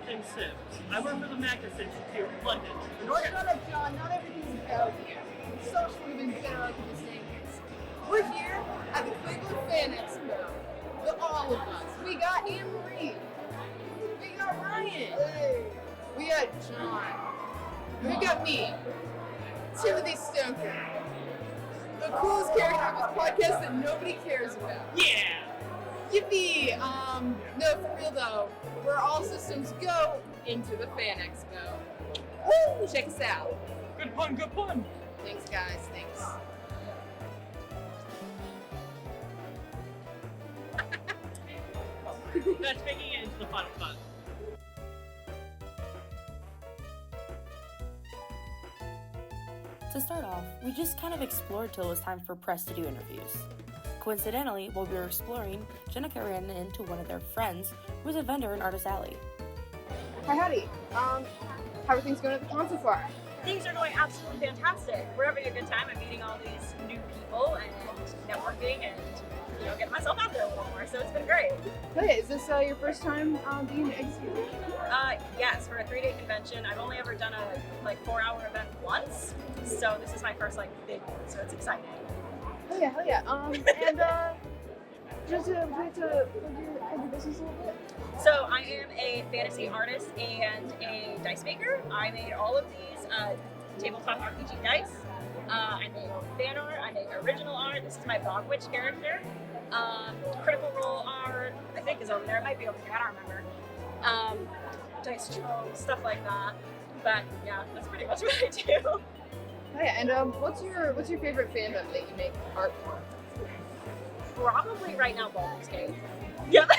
Jonathan Sims. I work for the Magus Institute in London. Shut up, John. Not everything's about you. Social would have been better off in the States. We're here at the Cleveland FanExpo. All of us. We got Anne Marie. We got Ryan. Hey. We got John. We got me, Timothy Stoker. The coolest character of this podcast that nobody cares about. Yeah! Yippee! No, for real though, we're all systems go into the FanExpo. Woo! Check us out. Good pun, good pun! Thanks, guys. Thanks. That's making it into the final cut. To start off, we just kind of explored till it was time for press to do interviews. Coincidentally, while we were exploring, Jenica ran into one of their friends who was a vendor in Artist Alley. Hi, howdy. How are things going at the con so far? Things are going absolutely fantastic. We're having a good time. I'm meeting all these new people and networking and getting myself out there a little more. So it's been great. Oh yeah, is this your first time being executed? Yes, for a 3-day convention. I've only ever done a 4-hour event once, so this is my first big one. So it's exciting. Oh yeah, hell yeah. And just to plug your business a little bit. So I am a fantasy artist and a dice maker. I made all of these tabletop RPG dice. I make fan art, I make original art. This is my Bog Witch character. Critical Role art, I think is over there. It might be over here, I don't remember. Dice trolls, stuff like that. But yeah, that's pretty much what I do. Oh yeah, and what's your favorite fandom that you make art for? Probably right now Baldur's Gate. Yep.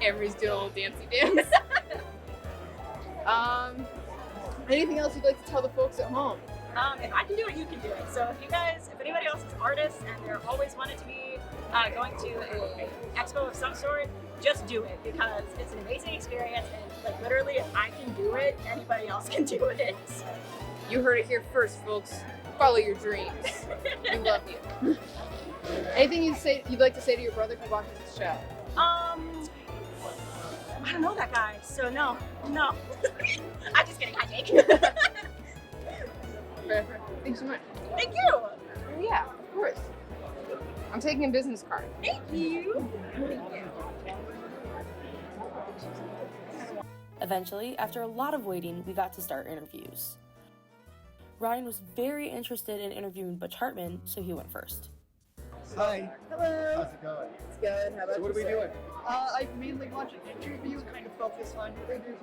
Emery's doing a little dancey dance. Anything else you'd like to tell the folks at home? If I can do it, you can do it. So if anybody else is artists and they're always wanted to be going to an expo of some sort, just do it because it's an amazing experience and literally if I can do it, anybody else can do it. You heard it here first, folks. Follow your dreams. We love you. Anything you'd like to say to your brother who watches the show? I don't know that guy, so no. I'm just kidding, hi Jake. Fair. Thanks so much. Thank you. Oh, yeah, of course. I'm taking a business card. Thank you. Eventually, after a lot of waiting, we got to start interviews. Ryan was very interested in interviewing Butch Hartman, so he went first. Hi. Hello. How's it going? It's good. How about So what are we yourself? doing? I mainly watch an interview, kind of focus on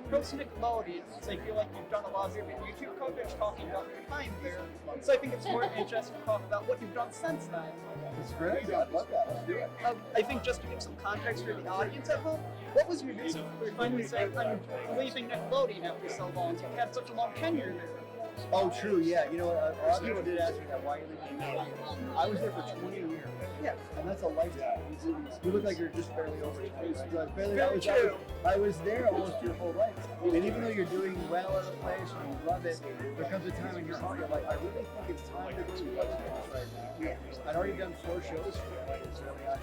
Pros Nickelodeon, since I feel like you've done a lot of different YouTube coverage talking about your time there. So I think it's more interesting to talk about what you've done since then. It's great. I love that. Let's do it. I think just to give some context for the audience at home, what was your reason for finally saying I'm leaving Nickelodeon after so long? You had such a long tenure there. Oh, true. Yeah. You know what? A lot of people did ask me that. Why are you leaving Nickelodeon? I was there for 20 years. Yeah. And that's a lifetime. You look like you're just barely over 20. Very true. I was there almost your whole life. And even though you're doing well at a place and you love it, there comes a time in your heart you're like, I really think it's time to go to what's next right now. Yeah. I'd already done 4 shows for you. It's really out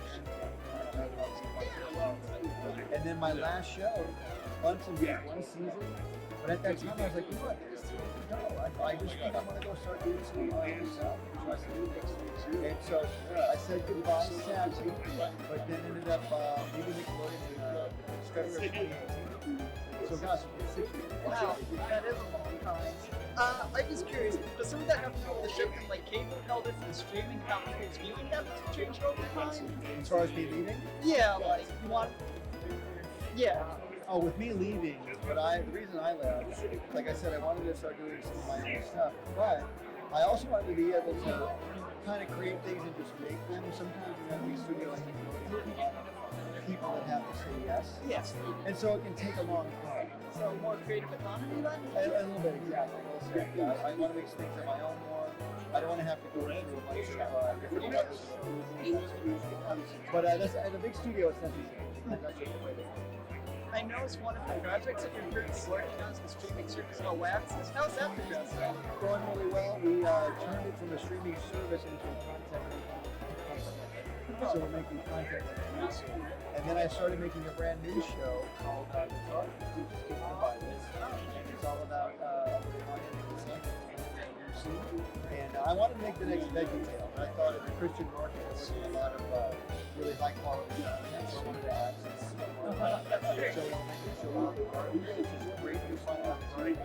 here. And then my last show, Bunsen did 1 season. But at that time I was like, you know what? No, I just think I'm going to go start doing some of my own stuff. And so I said goodbye sadly, but then ended up leaving Nickelodeon in February of 2018. So gosh, it's 6 years. Wow, that is a long time. I'm just curious, does some of that have to do with the shift from cable television and streaming, how people's viewing habits have changed over time? As far as me leaving? Yeah, you want... Yeah. Oh, with me leaving, the reason I left, like I said, I wanted to start doing some of my own stuff, but I also wanted to be able to kind of create things and just make them. Sometimes you have to be studio like people that have to say yes. Yes. And so it can take a long time. So more creative autonomy then? A little bit, exactly. I want to make things on my own more. I don't want to have to go through a bunch of different levels. But that's at a big studio, it's necessary. That's just the way they work. I noticed one of the projects that you're currently working on is the streaming service called Waxes. How's that progressing? Going really well. We turned it from a streaming service into a content company. So we're making content. And then I started making a brand new show called Guitar Teachers Kids Can Buy This. And it's all about and I wanted to make the next Veggie Tale, but I thought as a Christian market there wasn't a lot of really high quality content, so I wanted to add some so we make a show about the garden, which is great to find out the garden.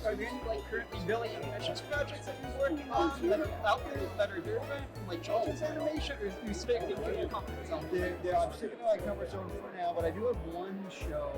Are there any like currently really ambitious projects that you're working on that are out there that are different from like children's animation, or are you sticking to your comfort zone? I'm sticking to my comfort zone for now, but I do have one show.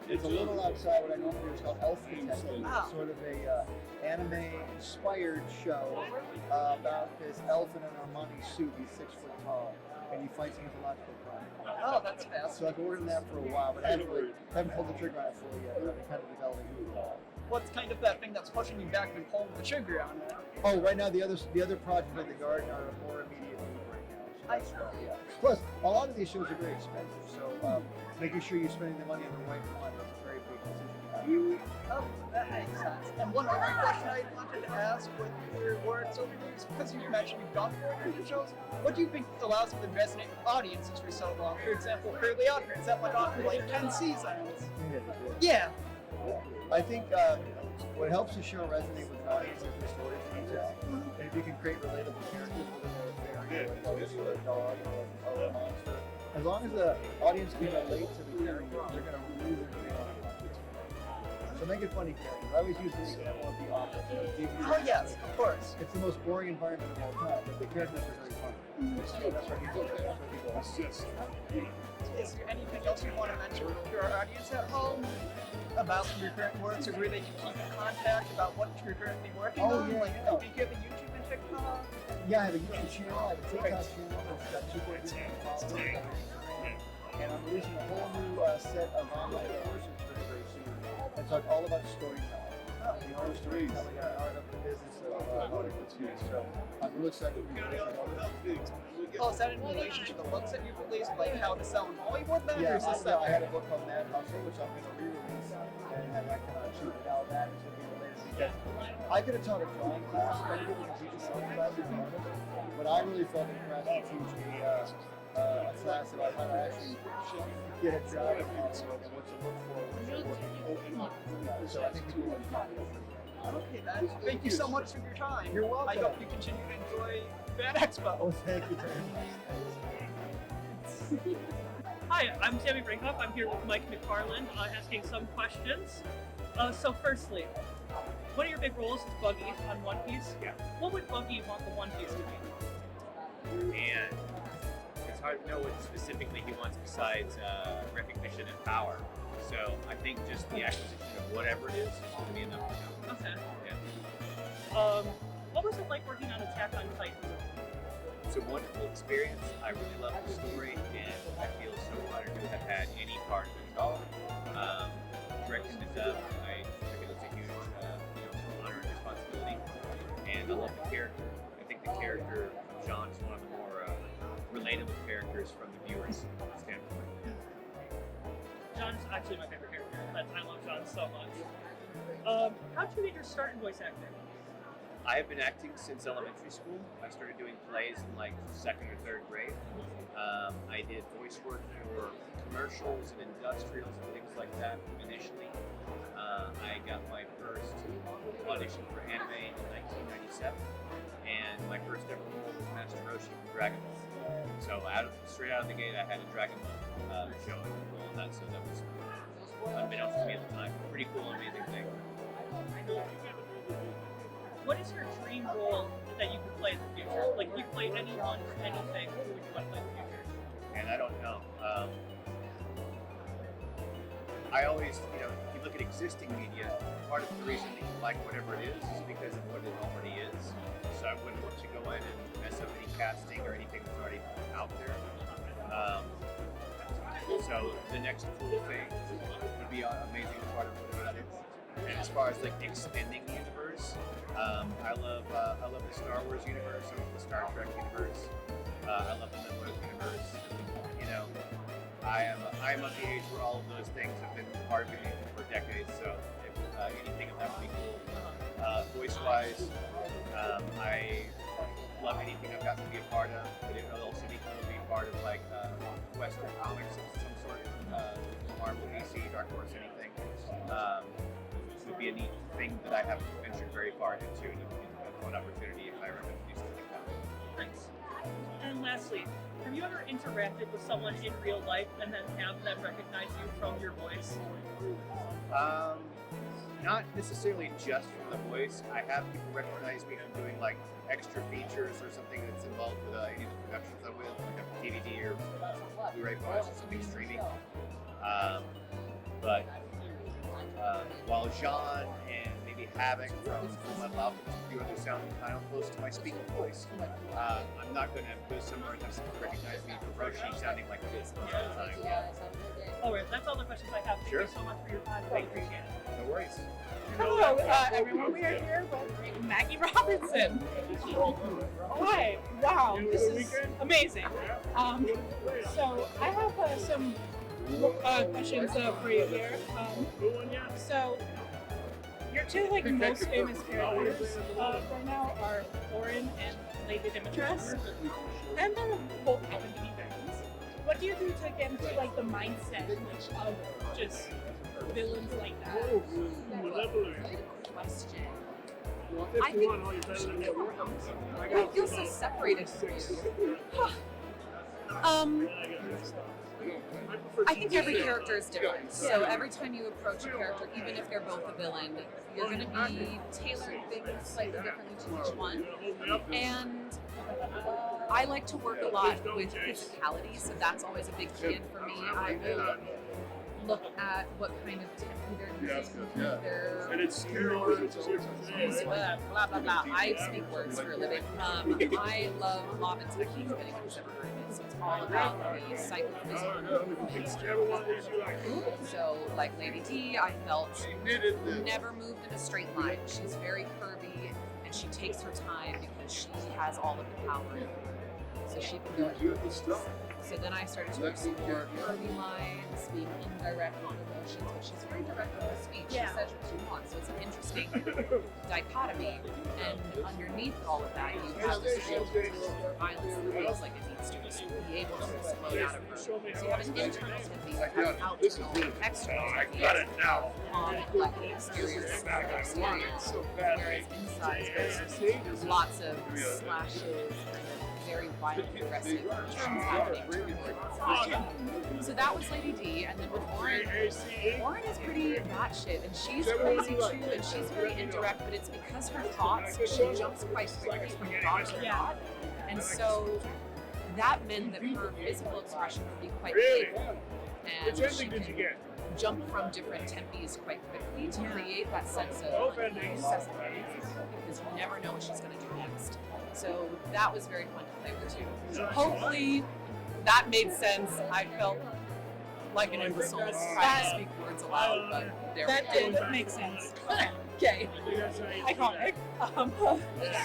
It's a little outside what I normally do. It's called Elf Detective. It's sort of a anime-inspired show about this elf in an Armani suit. He's 6 foot tall, and he fights mythological crime. Oh, that's fast. So I've been working on that for a while, but I haven't pulled the trigger on it fully yet. But I've been kind of developing it. What's kind of that thing that's pushing you back and pulling the trigger on it? Oh, right now the other project at the garden are more immediate need right now. So yeah. Plus, a lot of these shows are very expensive, so making sure you're spending the money on the right one is a very big decision. Oh, that makes sense. And one other question I wanted to ask with your works over the years, because you mentioned you've done 400 shows, what do you think allows you to resonate with audiences for so long? For example, Curly Otters, that went on for like 10 seasons. Yeah. I think what helps the show resonate with an audience is the stories that you tell. And if you can create relatable characters, whether they're a fairy, or a ghost, or a dog, or a monster, as long as the audience can relate to the character, they're going to really want to watch it. So make it funny characters. I always use the example of The Office. Oh yes, of course. It's the most boring environment of all time, but the characters are very funny. So that's why people Is there anything else you want to mention to our audience at home about your current works, or where they can keep in contact about what you're currently working on? Yeah, like, do you have a YouTube and TikTok? Yeah, I have a YouTube channel, I have a TikTok channel, it's got 2.2 followers. And I'm releasing a whole new set of online courses very, very soon. It's like all about storytelling. The art of storytelling and the art of the business of audio. So I'm really excited to be releasing all those. Oh, is that in relation to the books that you've released, like how to sell in Hollywood then? Yeah, or is this I had a book called Mad Hustle, which I'm going to re-release and have that come out soon. Now that is going to be related because I could have taught a drawing class, many people can teach a drawing class as an artist, but I really felt impressed to teach a class about how to actually get a job in Hollywood and what to look for when you're working. So I think people will find it. Okay, then. Thank you so much for your time. You're welcome. I hope you continue to enjoy FanExpo. Oh, thank you very much. Hi, I'm Sammy Brinkhoff. I'm here with Mike McFarland asking some questions. So firstly, one of your big roles is Buggy on One Piece. Yeah. What would Buggy want the One Piece to be? And it's hard to know what specifically he wants besides recognition and power. So I think just the acquisition of whatever it is going to be enough for him. Okay. Yeah. What was it like working on Attack on Titan? It's a wonderful experience. I really love the story, and I feel so honored to have had any part of it at all. Directing the dub, I took it as a huge honor and responsibility. And I love the character. I think the character of John is one of the more relatable characters from the viewer's standpoint. John's actually my favorite character. I love John so much. How did you get your start in voice acting? I have been acting since elementary school. I started doing plays in like 2nd or 3rd grade. I did voice work for commercials and industrials and things like that initially. I got my first audition for anime in 1997, and my first ever role was Master Roshi from Dragon Ball. So straight out of the gate, I had a Dragon Ball show and role in that, so that was unbeknownst to me at the time. Pretty cool, amazing thing. What is your dream role that you could play in the future? Like, if you play anyone, anything, who would you want to play in the future? And I don't know. I always, if you look at existing media, part of the reason that you like whatever it is because of what it already is. So I wouldn't want to go in and mess up any casting or anything that's already out there. So the next cool thing would be an amazing part of whatever it is. And as far as like extending the universe, I love the Star Wars universe, I love the Star Trek universe, I love the Mythos universe. I am of the age where all of those things have been part of me for decades. So if anything of that would be cool. Voice wise, I love anything I've got to be a part of, but it would also be cool to be part of like Western comics of some sort, Marvel, DC, Dark Horse, anything. Would be a neat thing that I haven't ventured very far into, and a fun opportunity if I ever have to do something like that. Thanks. And lastly, have you ever interacted with someone in real life and then have them recognize you from your voice? Not necessarily just from the voice. I have people recognize me from doing like extra features or something that's involved with any of the productions I'm with, like a DVD or Blu-ray bonus or something streaming. But while Jean and maybe Havoc from Loud do other sound kind of close to my speaking voice, I'm not going to go somewhere and have someone recognize me for Roshi sounding like this all the time. Alright, that's all the questions I have. Thank you so much for your time. I appreciate it. No worries. Hello, everyone. We are here with Maggie Robinson. Hi. Wow, this is amazing. So I have some questions for you here. So your two most famous characters right now are Orin and Lady Dimitrescu, and they're both happen to be villains. What do you do to get into the mindset of just villains like that? Question. I think I feel so separated from you. I think every character is different. So every time you approach a character, even if they're both a villain, you're going to be tailoring things slightly differently to each one. And I like to work a lot with physicality, so that's always a big key in for me. I will look at what kind of tempo they're using, their blah blah blah. I speak words for a living. I love mob and technique, if anyone's ever heard of it. So it's all about the psychophysical movement. So like Lady D, I felt never moved in a straight line. She's very curvy and she takes her time because she has all of the power in her. So she can go at So then I started to explore curvy lines, being indirect on emotions, but she's very direct with her speech. She says what she wants, so it's an interesting dichotomy. And underneath all of that, you have this ability to violence that feels like it needs to be able to explode out of her. So you have an internal tempi, you have an external tempi. On like the exterior, whereas inside there's lots of slashes, very violent, aggressive turns happening towards. So that was Lady D, and then with Orin is pretty batshit, and she's crazy too, and she's very indirect, but it's because her thoughts, she jumps quite quickly from thought to thought, and so that meant that her physical expression would be quite big, and she can jump from different tempis quite quickly to create that sense of suspense, because you never know what she's going to do next. So that was very fun to play with too. Hopefully that made sense. I felt like an imbecile trying to speak words aloud, but there That did make sense. Okay. Iconic.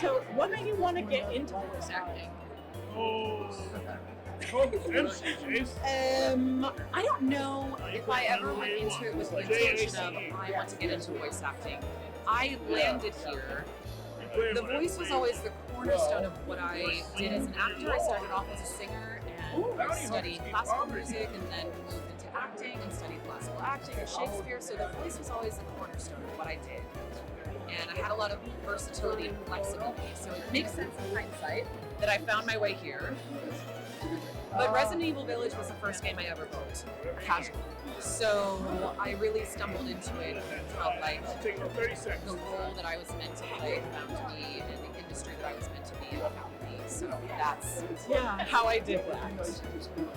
So what made you want to get into voice acting? I don't know if I ever went into it with the intention of I want to get into voice acting. I landed here. The voice was always the cornerstone of what I did as an actor. I started off as a singer and studied classical music, and then moved into acting and studied classical acting and Shakespeare. So the voice was always the cornerstone of what I did. And I had a lot of versatility and flexibility. So it makes sense in hindsight that I found my way here. But Resident Evil Village was the first game I ever played, casual. So I really stumbled into it and felt like the role that I was meant to play found me, and the industry that I was meant to be in found me. So that's how I did that.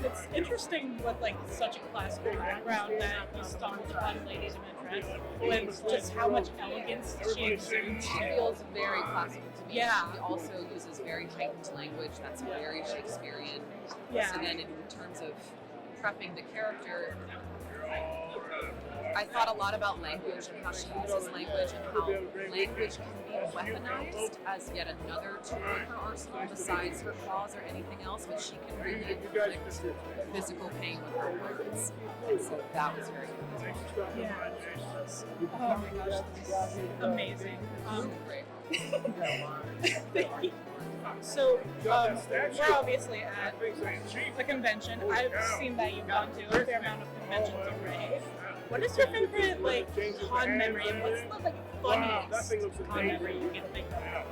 It's interesting with such a classical background that you stumbled upon Lady Dimitrescu, with just how much elegance she exudes. She feels very classical to me. Yeah. She also uses very heightened language that's very Shakespearean. Yeah. So then in terms of prepping the character, I thought a lot about language and how she uses language and how language can be weaponized as yet another tool in her arsenal besides her claws or anything else, but she can really inflict physical pain with her words. And so that was very cool. Yeah. Oh my gosh, this is amazing. Great. Thank you. So we're obviously at a convention. I've seen that you've gone to a fair amount of conventions already. What is your favorite like con memory, and what's the like funniest con memory you can think of?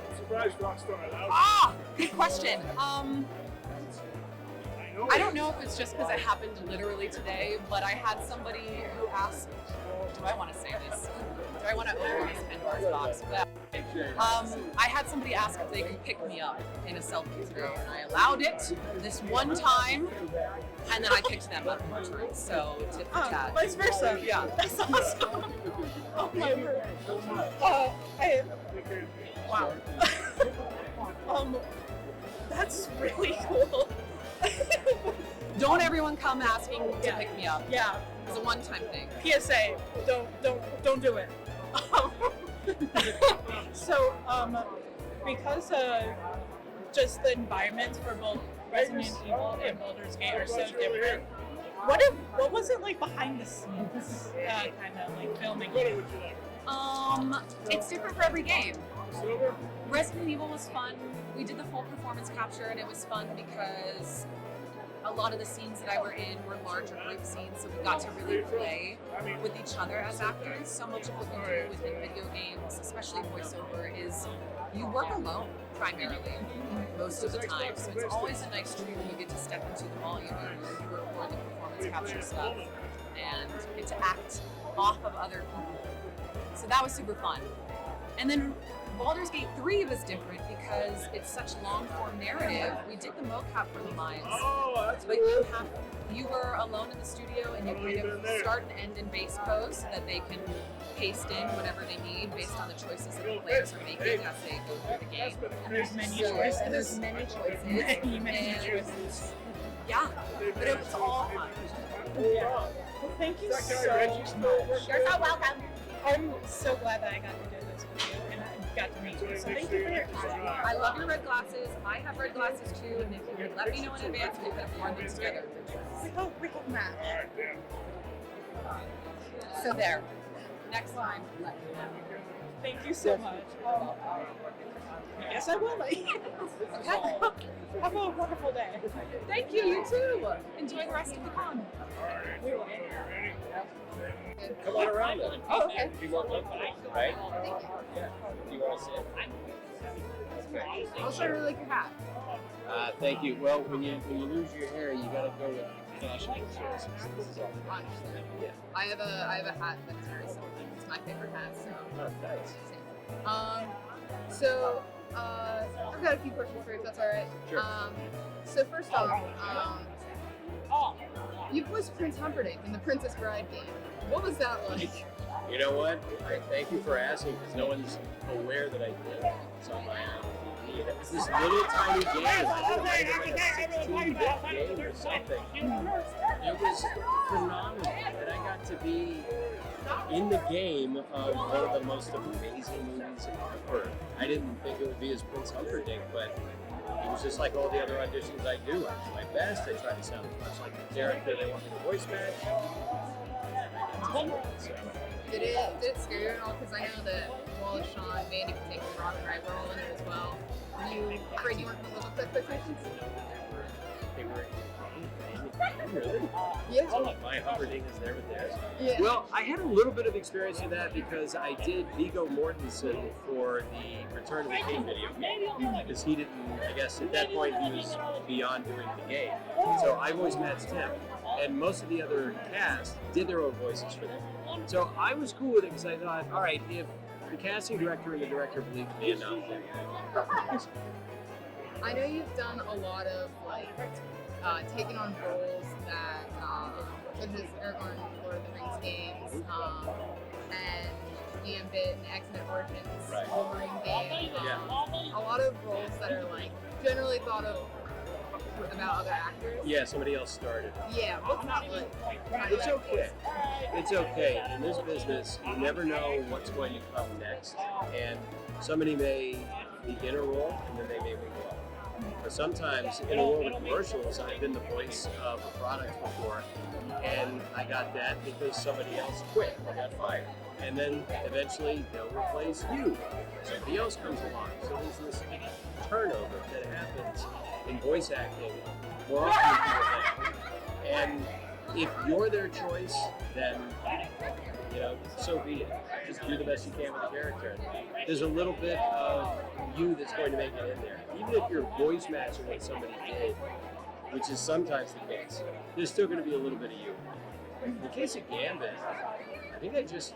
Ah, good question. I don't know if it's just because it happened literally today, but I had somebody who asked, do I want to say this? Do I want to open this Pandora's box? But, I had somebody ask if they could pick me up in a selfie today, and I allowed it this one time, and then I picked them up more times. So tip for tat. Vice versa. Yeah. That's awesome. Oh my word. Wow. That's really cool. Don't everyone come asking to pick me up. Yeah. It's a one-time thing. PSA. Don't do it. So, because just the environments for both Resident Evil and Baldur's Gate are so different. What was it like behind the scenes, kind of like filming? It's different for every game. Resident Evil was fun. We did the full performance capture, and it was fun because a lot of the scenes that I were in were larger group scenes, so we got to really play with each other as actors. So much of what we do within video games, especially voiceover, is you work alone primarily most of the time. So it's always a nice treat when you get to step into the volume and you record the performance capture stuff and get to act off of other people. So that was super fun. And then Baldur's Gate 3 was different because it's such long-form narrative. We did the mocap for the lines, but you were alone in the studio and you kind of start and end in base pose so that they can paste in whatever they need based on the choices that the players are making as they go through the game. And there's many choices. And there's many choices. Many choices. Yeah, but it was all fun. Yeah. Well, thank you so much. You're so welcome. I'm so glad that I got to do this with you and I got to meet you. So thank you for your time. I love your red glasses. I have red glasses too, and if you would let me know in advance, we could have worn them together. We hope match. So there. Next time, let me know. Thank you so much. Yes, I will. Okay. Have a wonderful day. Thank you. You too. Enjoy the rest of the con. Come on around then. Oh, okay. You want one, right? Thank you. Yeah. Do you want to sit? Also, I really like your hat. Thank you. Well, when you lose your hair, you gotta go with fashion choices. This is all. I understand. Yeah. I have a hat that's very similar. It's my favorite hat. So. Oh, nice. So I've got a few questions for you, if that's all right. Sure. So first off, you voiced Prince Humperdinck in the Princess Bride game. What was that like? You know what? I thank you for asking because no one's aware that I did. So it's this little tiny game. I think it was like a 16-bit game or something. It was phenomenal that I got to be in the game of one of the most amazing movies ever. I didn't think it would be as Prince Humperdinck, but it was just like all the other auditions I do. I do my best. I try to sound as much like the character they want me to voice match. Did it scare you at all? Because I know that Wallace Shawn made you take the Robin Wright role in it as well. Were you afraid you weren't going to live up to expectations? They were really? Yeah. So my Humperdinck is there with theirs. Yeah. Well, I had a little bit of experience with that because I did Viggo Mortensen for the Return of the King video game. Because he didn't, I guess at that point he was beyond doing the game. So I voice matched him. And most of the other cast did their own voices for them. So I was cool with it because I thought, all right, if the casting director and the director believe me enough, I know you've done a lot of taking on roles that, such as Aragorn in Lord of the Rings games, and Gambit and X-Men Origins Wolverine game. A lot of roles that are generally thought of about other actors. Yeah, somebody else started. Yeah, what's that like? It's okay. It's okay. In this business, you never know what's going to come next. And somebody may begin a role and then they may move on. But sometimes in a world of commercials, I've been the voice of a product before, and I got that because somebody else quit or got fired. And then eventually they'll replace you. Somebody else comes along. So there's this turnover that happens in voice acting more often than people think. And if you're their choice, then so be it. Just do the best you can with the character. There's a little bit of you that's going to make it in there. Even if you're voice matching what somebody did, which is sometimes the case, there's still going to be a little bit of you. In the case of Gambit, I think I just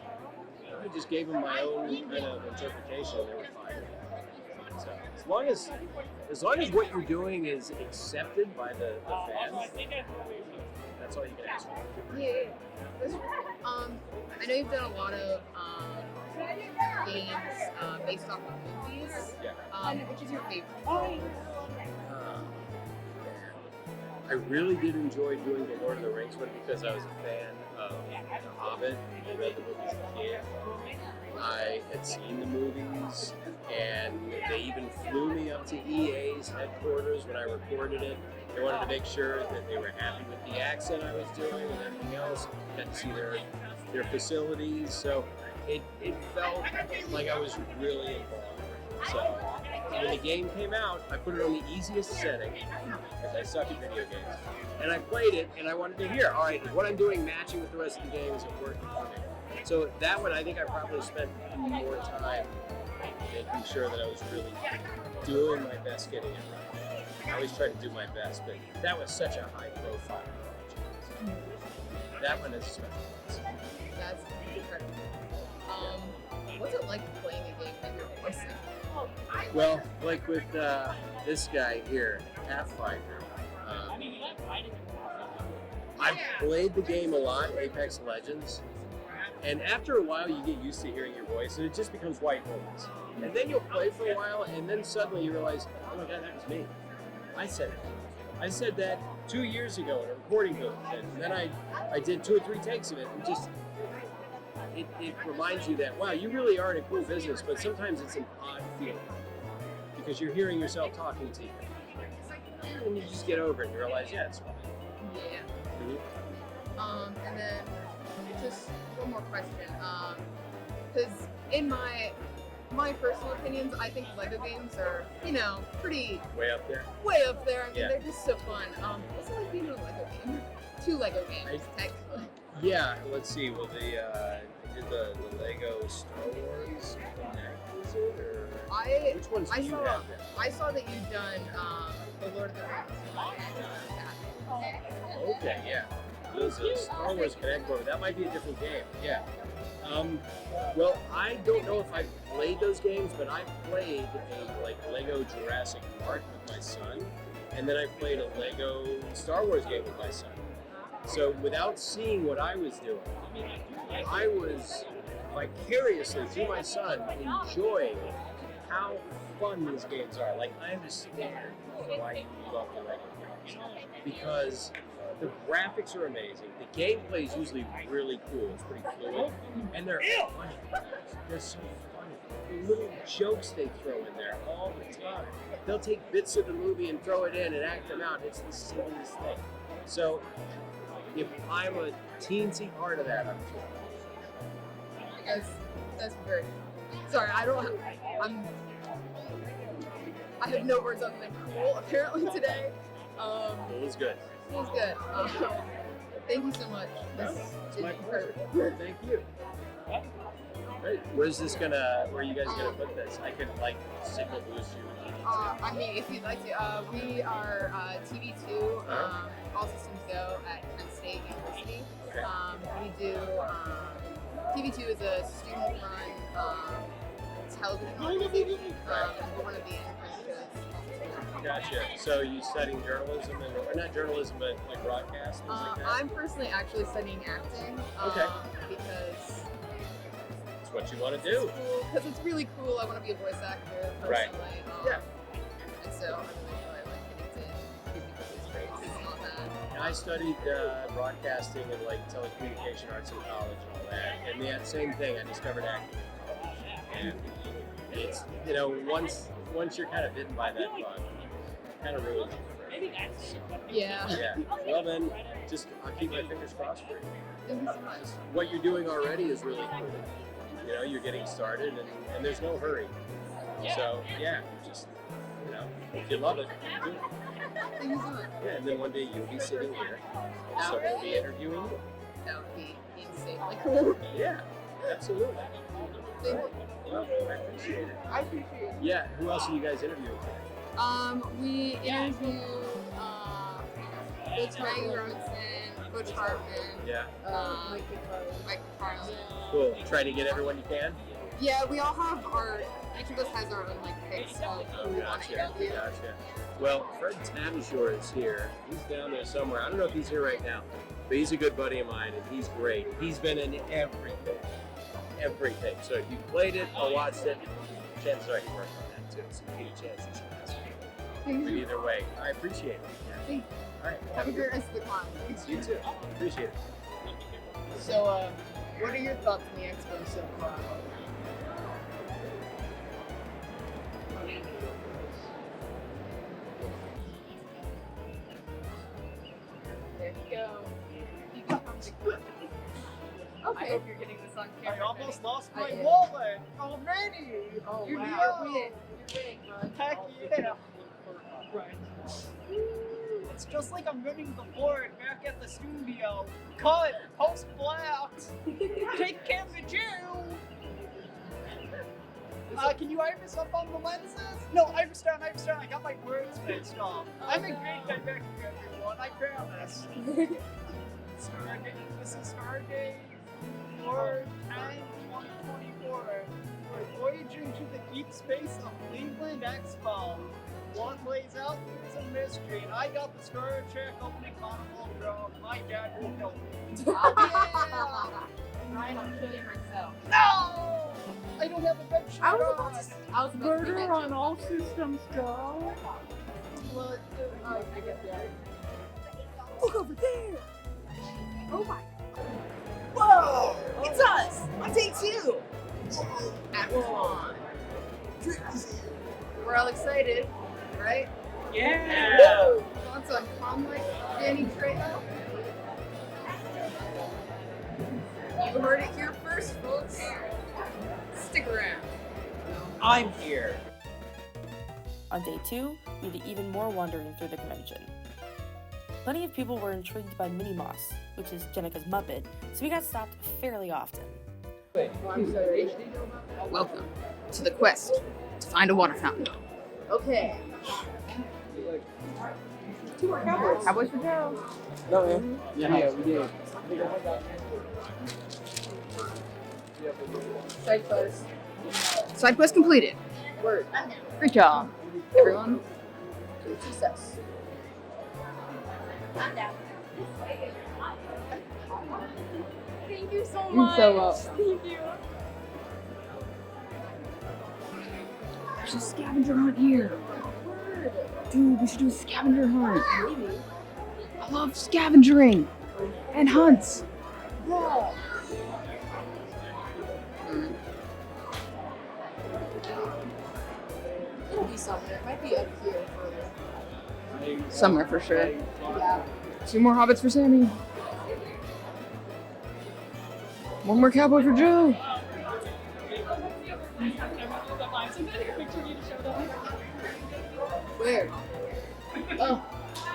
gave them my own kind of interpretation, and they were fine. So as long as what you're doing is accepted by the fans, that's all you can ask for. Yeah. I know you've done a lot of games based off of movies. Yeah. Which is your favorite? I really did enjoy doing the Lord of the Rings one because I was a fan of The Hobbit. I read the movies as a kid. I had seen the movies, and they even flew me up to EA's headquarters when I recorded it. They wanted to make sure that they were happy with the accent I was doing and everything else. Got to see their facilities, so it felt like I was really involved. So when the game came out, I put it on the easiest setting because I suck at video games, and I played it, and I wanted to hear, all right, is what I'm doing matching with the rest of the game? Is it working for me? So that one, I think I probably spent more time making sure that I was really doing my best getting it right. I always try to do my best, but that was such a high profile. That one is special. That's incredible. What's it like playing a game that you're voicing? Well, like with this guy here, Pathfinder, I've played the game a lot, Apex Legends, and after a while you get used to hearing your voice, and it just becomes white noise. And then you'll play for a while, and then suddenly you realize, oh my god, that was me. I said it. I said that 2 years ago in a recording booth, and then I did 2 or 3 takes of it, and just it reminds you that, wow, you really are in a cool business, but sometimes it's an odd feeling because you're hearing yourself talking to you. And you just get over it and realize, yeah, it's fine. Yeah. And then just one more question. Because in my personal opinions, I think Lego games are, pretty Way up there. way up there. I mean, Yeah. they're just so fun. What's it like being in a Lego game? 2 Lego games, technically. Yeah, let's see. Well, I did the Lego Star Wars Connect, is it? Or which ones do you have then? I saw that you've done the Lord of the Rings. Okay, yeah. There's a Star Wars Connect program. That might be a different game. Yeah. Well, I don't know if I played those games, but I played a Lego Jurassic Park with my son, and then I played a Lego Star Wars game with my son. So without seeing what I was doing, I was vicariously through my son enjoying how fun these games are. Like, I understand why you love the Lego games because the graphics are amazing. The gameplay is usually really cool. It's pretty fluid, and they're funny. They're so funny. The little jokes they throw in there all the time. They'll take bits of the movie and throw it in and act them out. It's the silliest thing. So if I'm a teensy part of that, I'm thrilled. That's very cool. Sorry, I have no words other than cool apparently today. It was good. It was good. Thank you so much. It's my pleasure. Thank you. Great. Where are you guys gonna put this? I can signal boost you. I mean, if you'd like to, we are TV2, All Systems Go at Penn State University. Okay. We do, TV2 is a student-run television organization. We're one of the internships. Gotcha. So you studying journalism, or not journalism, but broadcast, things like that? I'm personally actually studying acting. Okay. Because it's what you want to do. Because it's really cool. I want to be a voice actor Right. personally. Yeah. And so I'm really like getting to because it's great. It's not bad. I studied broadcasting and telecommunication arts in college and all that, and yeah, same thing. I discovered acting in college, and it's once you're kind of bitten by that bug, kind of ruins it. Yeah. Yeah. Well then, I'll keep my fingers crossed for you. Thank you so much. What you're doing already is really cool. You're getting started, and there's no hurry. So yeah, just You know, if you love it, do it. Thank you so much. Yeah, and then one day you'll be sitting here, someone will be interviewing you. That would be insane. Yeah, absolutely. Thank you. Well, I appreciate it. I appreciate it. Yeah, who else are you guys interviewing today? We interviewed Big Ray Robinson, Butch Hartman, Yeah, Mike McFarland. cool. Trying to get everyone you can? Yeah, we all have each of us has our own picks of who we want to interview. Gotcha. Well, Fred Tamashore is here. He's down there somewhere. I don't know if he's here right now, but he's a good buddy of mine, and he's great. He's been in everything. Everything. So if you played it or watched it, chances are you worked on that too. So you get a chance to ask. But either way, I appreciate it. Thank you. All right. Have a great rest of the con. You too. Appreciate it. So, what are your thoughts on the expo so far? There you go. Okay. I hope you're getting this on I camera. almost lost my I- wallet already. Oh, You wow. know. You're winning, bud. Heck yeah. Right. It's just like I'm running the board back at the studio. Cut, post black. Take care of the Jew. Can you iris up on the lenses? No, iris down. I got my words mixed up. I'm a great director, everyone. I promise. Stargate. This is Stargate 4/10/2024. We're voyaging to the deep space of Cleveland Expo. What lays out there is a mystery, and I got the Star Trek opening monocle from my dad will kill me. Yeah! Ryan, I'm killing myself. No! I don't have a red shirt I was on. about to say Murder that. on all systems go. Well, I guess, yeah. Look over there! Oh my. Whoa! It's us! On day 2! Everyone. We're all excited, right? Yeah. Thoughts on Conway, Danny Trejo? You heard it here first, folks. Stick around. I'm here. On day 2, we did even more wandering through the convention. Plenty of people were intrigued by Minnie Mouse, which is Jenica's Muppet, so we got stopped fairly often. Welcome to the quest to find a water fountain. Okay. 2 more cowboys. Cowboys for Joe. No, man. Yeah, we did. Side quest. Side quest completed. Word. Great job, everyone. Success. Thank you so You're much. so welcome. Thank you. There's a scavenger hunt here. Dude, we should do a scavenger hunt. I love scavengering and hunts. Yeah. It'll be somewhere. It might be up here further. Somewhere for sure. Yeah. 2 more hobbits for Sammy. 1 more cowboy for Joe. Where? Oh,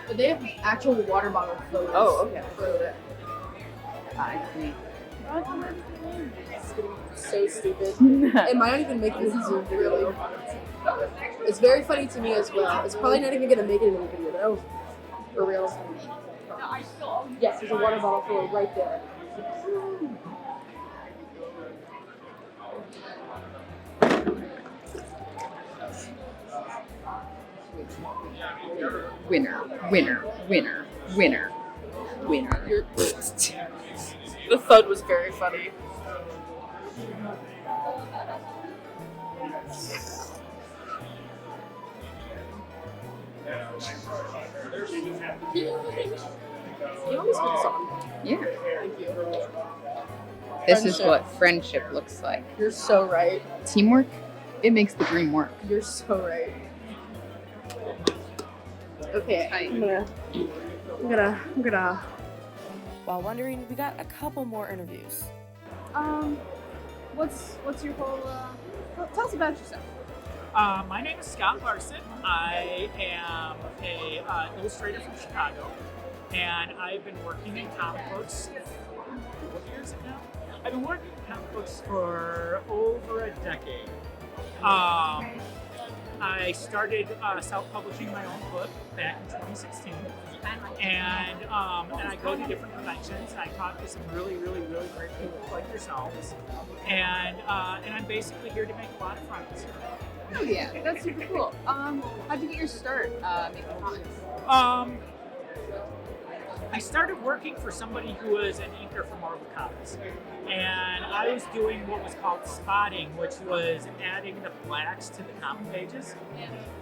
but they have actual water bottle floaters. Oh, okay. I see. It's gonna be so stupid. It might not even make this really. It's very funny to me as well. It's probably not even gonna make it into the video though. For real. Yes, there's a water bottle floater right there. Winner, winner, winner, winner, winner. The thud was very funny. You always put this on. Yeah. This is what friendship looks like. You're so right. Teamwork, it makes the dream work. You're so right. Okay, I'm gonna. While wondering, we got a couple more What's your whole? Tell us about yourself. My name is Scott Larson. I am a illustrator from Chicago, and I've been working in comic books. What year is it now? I've been working in comic books for over a decade. I started self-publishing my own book back in 2016, and I go to different conventions. And I talk to some really great people like yourselves, and I'm basically here to make a lot of friends. Oh yeah, that's super cool. How'd you get your start making comics? I started working for somebody who was an inker for Marvel Comics, and I was doing what was called spotting, which was adding the blacks to the comic pages.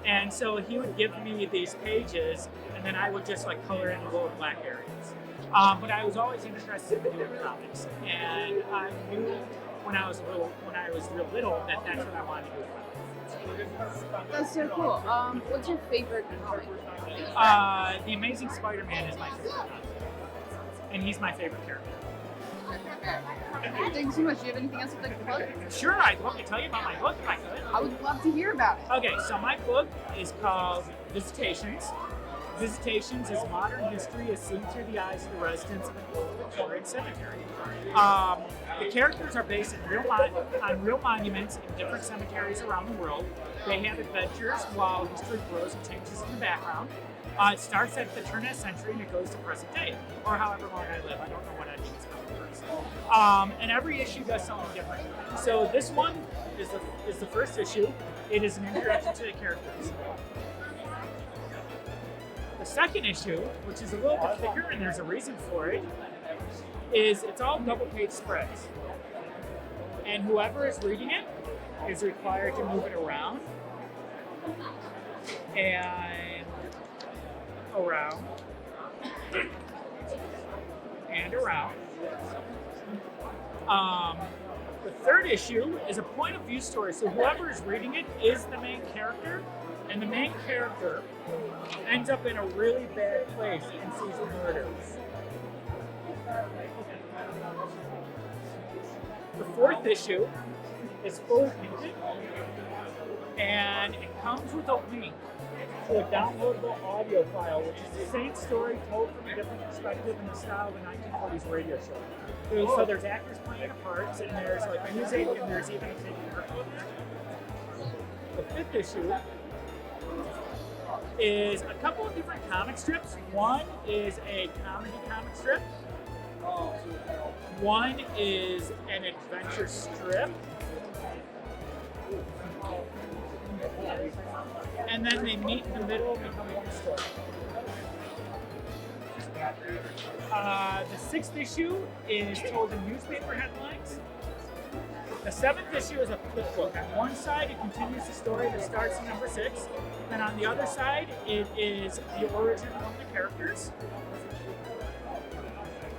And so he would give me these pages, and then I would just like color in the little black areas. But I was always interested in doing comics, and I knew when I was real little that that's what I wanted to do. That's so cool. What's your favorite comic? The Amazing Spider-Man is my favorite comic, and he's my favorite character. Thanks so much. Do you have anything else you'd like to plug? Sure, I'd love to tell you about my book if I could. I would love to hear about it. Okay, so my book is called Visitations. Visitations is modern history as seen through the eyes of the residents of an old Victorian cemetery. The characters are based on real monuments in different cemeteries around the world. They have adventures while history grows and changes in the background. It starts at the turn of the century and it goes to present day, or however long I live. I don't know what I mean. And every issue does something different. So this one is the first issue. It is an introduction to the characters. The second issue, which is a little bit thicker and there's a reason for it, is it's all double-page spreads. And whoever is reading it is required to move it around and around and around. The third issue is a point of view story. So whoever is reading it is the main character, and the main character ends up in a really bad place and sees a murder. The fourth issue is fully painted, and it comes with a link to a downloadable audio file, which is the same story told from a different perspective in the style of a 1940s radio show. So there's actors playing parts, and there's like music, and there's even a kid in there. The fifth issue is a couple of different comic strips. One is a comedy comic strip. One is an adventure strip. And then they meet in the middle and become one story. The sixth issue is told in newspaper headlines. The seventh issue is a flip book. On one side, it continues the story that starts in number 6. Then on the other side, it is the origin of the characters.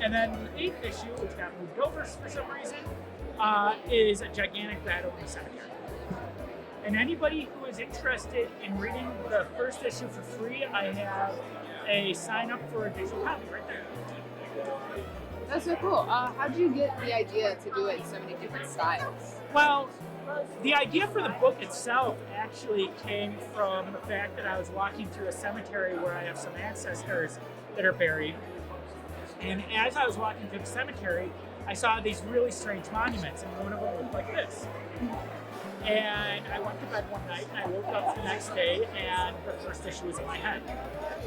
And then the 8th issue, which got moved over for some reason, is a gigantic battle in the cemetery. And anybody who is interested in reading the first issue for free, I have a sign up for a digital copy right there. That's so cool. How did you get the idea to do it in so many different styles? Well, the idea for the book itself actually came from the fact that I was walking through a cemetery where I have some ancestors that are buried. And as I was walking through the cemetery, I saw these really strange monuments, and one of them looked like this. And I went to bed one night, and I woke up the next day, and the first issue was in my head.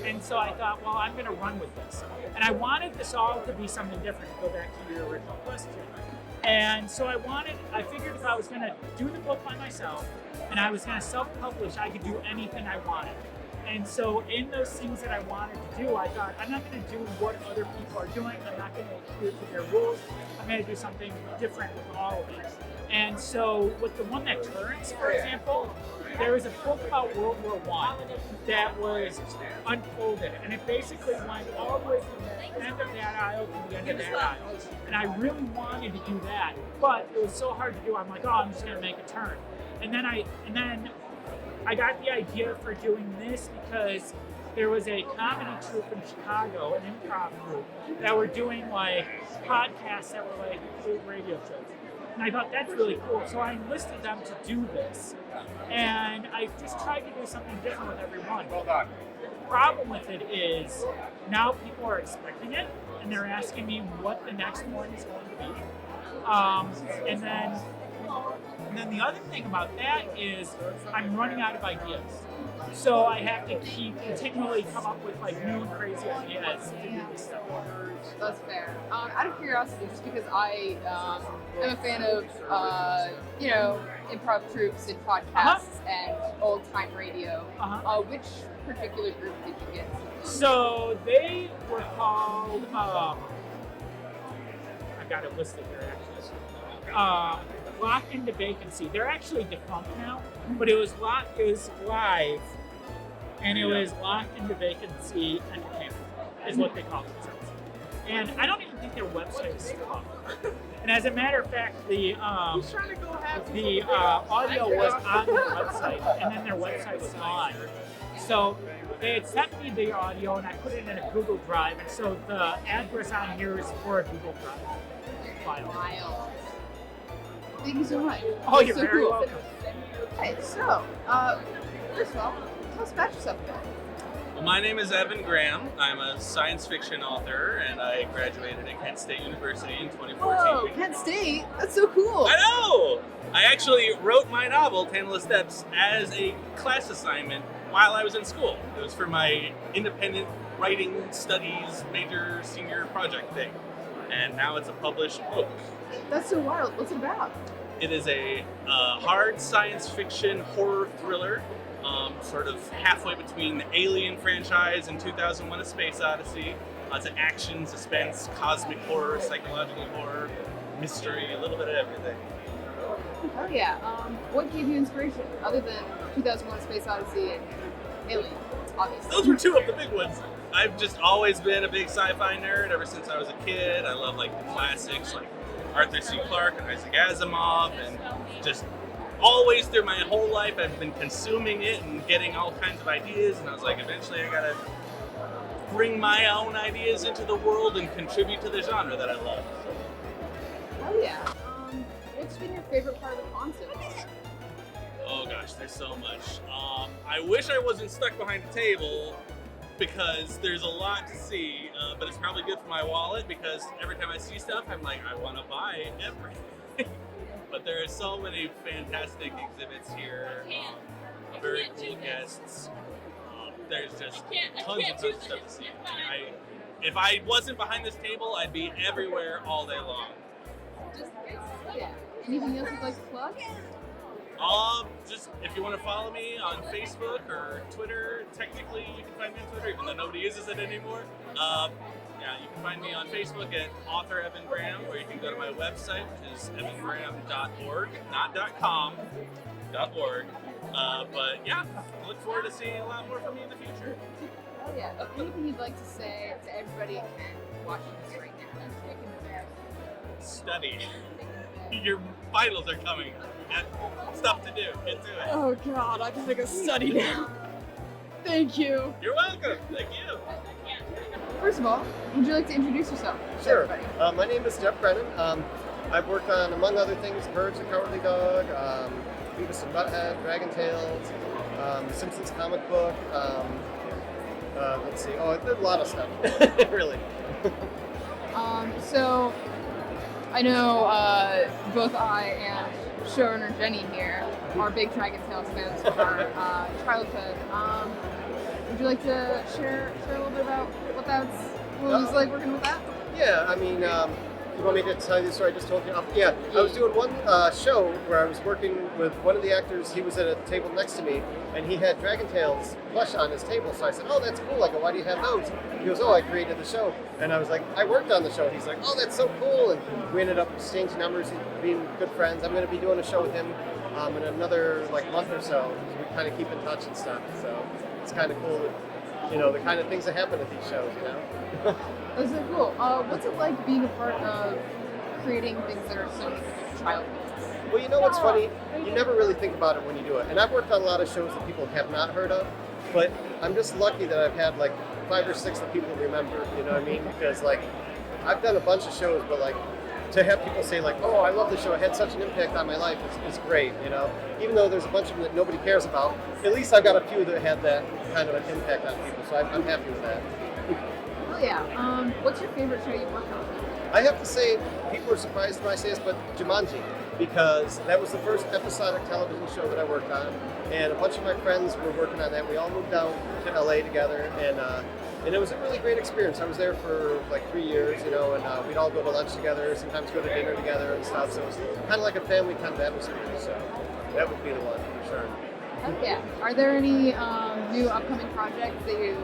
And so I thought, well, I'm going to run with this. And I wanted this all to be something different, to go back to your original question. And so I figured if I was going to do the book by myself, and I was going to self-publish, I could do anything I wanted. And so in those things that I wanted to do, I thought, I'm not going to do what other people are doing. I'm not going to adhere to their rules. I'm going to do something different with all of it. And so with the one that turns, for example, there was a book about World War I that was unfolded. And it basically went all the way from the end of that aisle to the end of that aisle. And I really wanted to do that, but it was so hard to do. I'm like, oh, I'm just going to make a turn. And then I got the idea for doing this because there was a comedy troupe in Chicago, an improv group, that were doing like podcasts that were like old radio shows. And I thought that's really cool. So I enlisted them to do this. And I just tried to do something different with every one. Well done. The problem with it is now people are expecting it, and they're asking me what the next one is going to be. And then the other thing about that is I'm running out of ideas. So I have to continually come up with like new and crazy ideas to do this stuff. That's fair. Out of curiosity, just because I am a fan of, improv troupes and podcasts and old time radio, which particular group did you get? So they were called, I got it listed here actually. Locked into Vacancy. They're actually defunct now, but it was live, and it was Locked into Vacancy Entertainment is what they call themselves. And I don't even think their website is still up. And as a matter of fact, the audio was on their website, and then their website was gone. So they had sent me the audio, and I put it in a Google Drive, and so the address on here is for a Google Drive file. Thank you so much. Oh, That's you're so very cool. welcome. Okay, so, first of all, tell us about yourself a bit. Well, my name is Evan Graham. I'm a science fiction author, and I graduated at Kent State University in 2014. Whoa, Kent State? That's so cool. I know! I actually wrote my novel, Tantalus Steps, as a class assignment while I was in school. It was for my independent writing studies major senior project thing. And now it's a published book. That's so wild. What's it about? It is a hard science fiction horror thriller, sort of halfway between the Alien franchise and 2001: A Space Odyssey. Lots of action, suspense, cosmic horror, psychological horror, mystery, a little bit of everything. Oh yeah. What gave you inspiration other than 2001: A Space Odyssey and Alien? Obviously. Those were two of the big ones. I've just always been a big sci-fi nerd ever since I was a kid. I love like the classics like Arthur C. Clarke and Isaac Asimov, and just always through my whole life I've been consuming it and getting all kinds of ideas, and I was like, eventually I gotta bring my own ideas into the world and contribute to the genre that I love. Oh yeah. What's been your favorite part of the concert? Oh gosh, there's so much. I wish I wasn't stuck behind a table because there's a lot to see, but it's probably good for my wallet because every time I see stuff, I'm like, I want to buy everything. But there are so many fantastic exhibits here, very cool guests. There's just tons and tons of stuff to see. If I wasn't behind this table, I'd be everywhere all day long. Yeah. Anything else you'd like to plug? Just if you want to follow me on Facebook or Twitter, technically you can find me on Twitter, even though nobody uses it anymore. You can find me on Facebook at author Evan Graham, or you can go to my website, which is evangraham.org, not .com, .org. But yeah, I look forward to seeing a lot more from you in the future. Oh yeah. Anything you'd like to say to everybody in watching this right now? Study. Your finals are coming. You got stuff to do. Get to it. Oh god, I can make a study now. Thank you. You're welcome. Thank you. First of all, would you like to introduce yourself? Sure. My name is Jeff Brennan. I've worked on, among other things, Birds, The Cowardly Dog, Beavis and Butthead, Dragon Tales, The Simpsons comic book. Let's see. Oh, I did a lot of stuff. Really. So I know both I and showrunner Jenny here are big Dragon Tales fans from our childhood. Would you like to share a little bit about what it was like working with that? Yeah, I mean, you want me to tell you the story I just told you? Yeah, I was doing one show where I was working with one of the actors. He was at a table next to me, and he had Dragon Tales plush on his table. So I said, "Oh, that's cool. I go, why do you have those?" He goes, "Oh, I created the show." And I was like, "I worked on the show." He's like, "Oh, that's so cool." And we ended up exchanging numbers and being good friends. I'm going to be doing a show with him in another month or so. We kind of keep in touch and stuff. So it's kind of cool. The kind of things that happen at these shows. That's so cool. What's it like being a part of creating things that are so childhood? Well, you know what's funny? You never really think about it when you do it. And I've worked on a lot of shows that people have not heard of, but I'm just lucky that I've had 5 or 6 that people remember, you know what I mean? Because I've done a bunch of shows, but to have people say like, oh, I love the show, it had such an impact on my life, is great, you know. Even though there's a bunch of them that nobody cares about, at least I've got a few that had that kind of an impact on people, so I'm happy with that. Oh yeah. What's your favorite show you worked on? I have to say, people are surprised when I say this, but Jumanji, because that was the first episodic television show that I worked on, and a bunch of my friends were working on that. We all moved out to LA together, and it was a really great experience. I was there for like 3 years, you know, and we'd all go to lunch together, sometimes go to dinner together and stuff. So it was kind of like a family kind of atmosphere. So that would be the one for sure. Oh yeah. Are there any new upcoming projects that you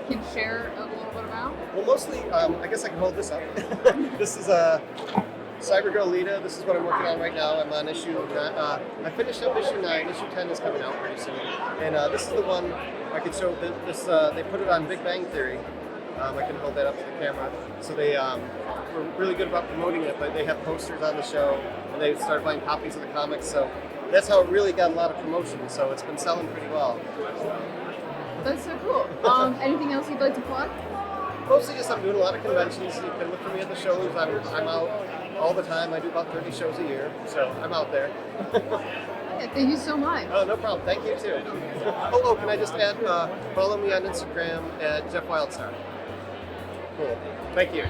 can share a little bit about? Well, mostly, I guess I can hold this up. This is Cybergirl Lita. This is what I'm working on right now. I'm on issue 9. I finished up issue 9. Issue 10 is coming out pretty soon. And this is the one I could show. This they put it on Big Bang Theory. I can hold that up to the camera. So they were really good about promoting it, but they have posters on the show, and they started buying copies of the comics. So that's how it really got a lot of promotion. So it's been selling pretty well. That's so cool. Anything else you'd like to plug? Mostly just I'm doing a lot of conventions. You can look for me at the shows. I'm out all the time. I do about 30 shows a year, so I'm out there. Yeah, thank you so much. Oh, no problem. Thank you too. Oh, can I just add, follow me on Instagram at Jeff Wildstar. Cool. Thank you.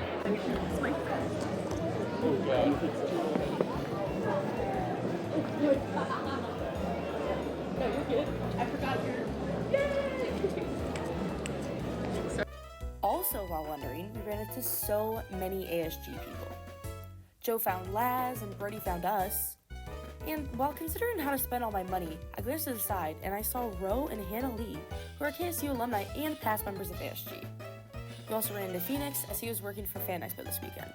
Also, while wondering, we ran into so many ASG people. Joe found Laz and Brody found us. And while considering how to spend all my money, I glanced to the side and I saw Ro and Hannah Lee, who are KSU alumni and past members of ASG. We also ran into Phoenix as he was working for FanExpo this weekend.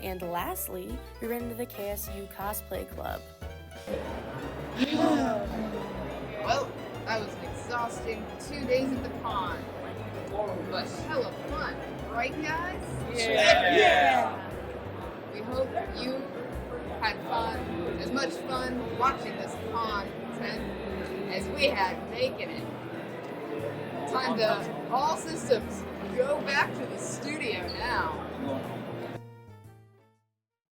And lastly, we ran into the KSU Cosplay Club. Well, that was an exhausting 2 days at the con. But hella fun, right guys? Yeah. We hope you had fun, as much fun watching this con as we had making it. Time to all systems.